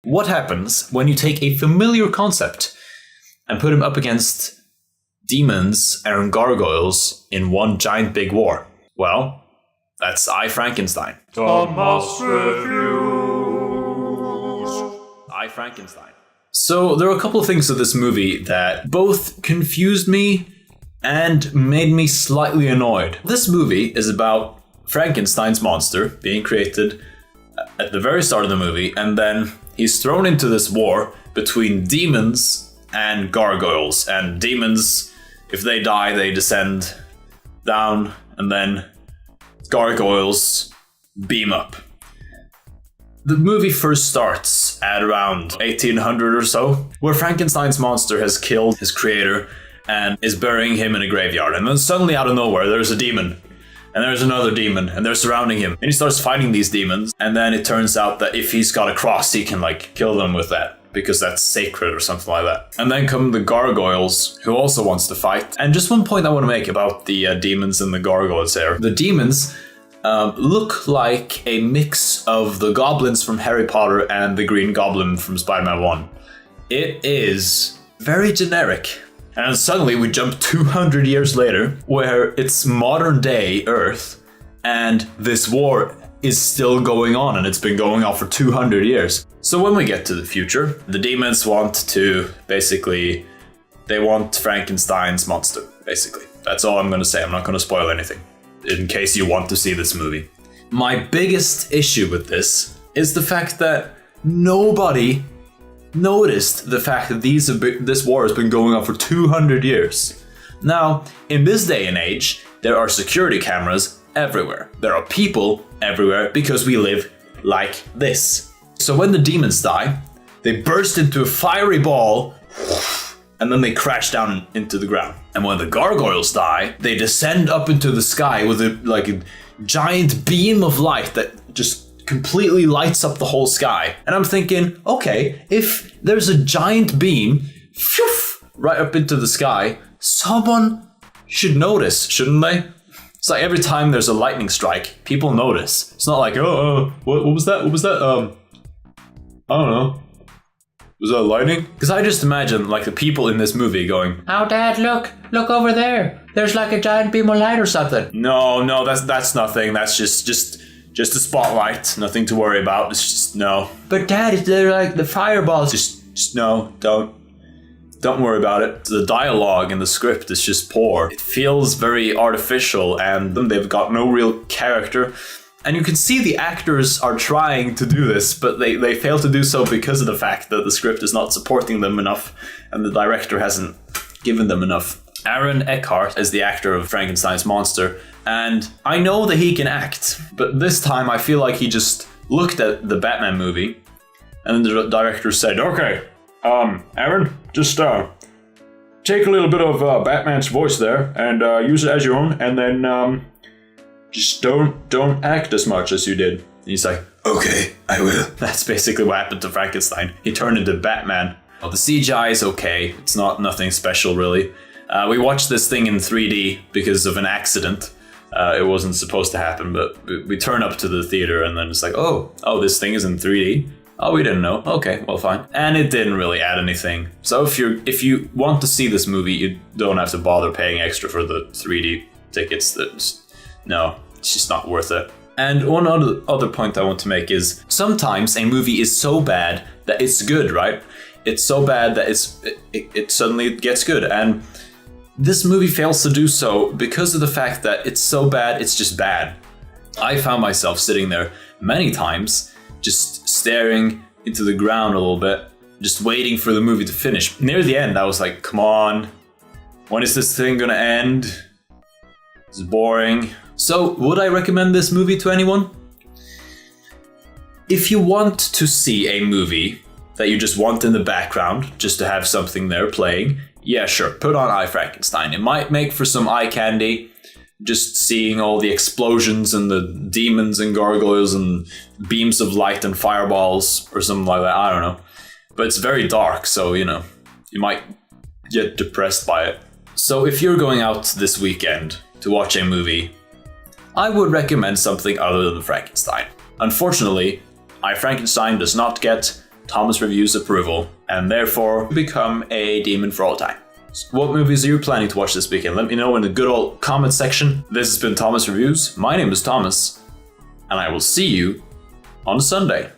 What happens when you take a familiar concept and put him up against demons and gargoyles in one giant big war? Well, that's I, Frankenstein. Thomas Reviews. I, Frankenstein. So there are a couple of things of this movie that both confused me and made me slightly annoyed. This movie is about Frankenstein's monster being created at the very start of the movie, and then he's thrown into this war between demons and gargoyles. And demons, if they die, they descend down, and then gargoyles beam up. The movie first starts at around 1800 or so, where Frankenstein's monster has killed his creator and is burying him in a graveyard. And then suddenly out of nowhere, there's a demon. And there's another demon, and they're surrounding him. And he starts fighting these demons, and then it turns out that if he's got a cross, he can, kill them with that, because that's sacred or something like that. And then come the gargoyles, who also wants to fight. And just one point I want to make about the demons and the gargoyles there. The demons look like a mix of the goblins from Harry Potter and the Green Goblin from Spider-Man 1. It is very generic. And suddenly we jump 200 years later, where it's modern day Earth, and this war is still going on, and it's been going on for 200 years. So when we get to the future, the demons want to they want Frankenstein's monster, basically. That's all I'm going to say. I'm not going to spoil anything, in case you want to see this movie. My biggest issue with this is the fact that nobody noticed the fact that this war has been going on for 200 years. Now, in this day and age, there are security cameras everywhere. There are people everywhere because we live like this. So when the demons die, they burst into a fiery ball and then they crash down into the ground. And when the gargoyles die, they descend up into the sky with a giant beam of light that just completely lights up the whole sky. And I'm thinking, okay, if there's a giant beam right up into the sky, someone should notice, shouldn't they? It's like every time there's a lightning strike, people notice. It's not like, what was that? What was that? I don't know. Was that lightning? Because I just imagine the people in this movie going, "Oh, Dad, look over there. There's a giant beam of light or something." No, that's nothing. That's just a spotlight. Nothing to worry about. It's just no. But Dad, they're the fireballs. Just no. Don't worry about it. The dialogue in the script is just poor. It feels very artificial, and they've got no real character. And you can see the actors are trying to do this, but they fail to do so because of the fact that the script is not supporting them enough, and the director hasn't given them enough. Aaron Eckhart is the actor of Frankenstein's monster, and I know that he can act, but this time I feel like he just looked at the Batman movie, and then the director said, "Okay, Aaron, just take a little bit of Batman's voice there and use it as your own, and then just don't act as much as you did." And he's like, "Okay, I will." That's basically what happened to Frankenstein. He turned into Batman. Well, the CGI is okay. It's nothing special, really. We watched this thing in 3D because of an accident. It wasn't supposed to happen, but we turn up to the theater and then it's like, oh, this thing is in 3D. Oh, we didn't know. Okay, well, fine. And it didn't really add anything. So if you want to see this movie, you don't have to bother paying extra for the 3D tickets. No, it's just not worth it. And one other point I want to make is sometimes a movie is so bad that it's good, right? It's so bad that it suddenly gets good. And this movie fails to do so because of the fact that it's so bad, it's just bad. I found myself sitting there many times, just staring into the ground a little bit, just waiting for the movie to finish. Near the end, I was like, come on, when is this thing gonna end? It's boring. So, would I recommend this movie to anyone? If you want to see a movie that you just want in the background, just to have something there playing, yeah, sure, put on I, Frankenstein. It might make for some eye candy, just seeing all the explosions and the demons and gargoyles and beams of light and fireballs or something like that, I don't know. But it's very dark, so, you might get depressed by it. So if you're going out this weekend to watch a movie, I would recommend something other than Frankenstein. Unfortunately, I, Frankenstein does not get Thomas Review's approval, and therefore become a demon for all time. What movies are you planning to watch this weekend? Let me know in the good old comment section. This has been Thomas Reviews. My name is Thomas, and I will see you on Sunday.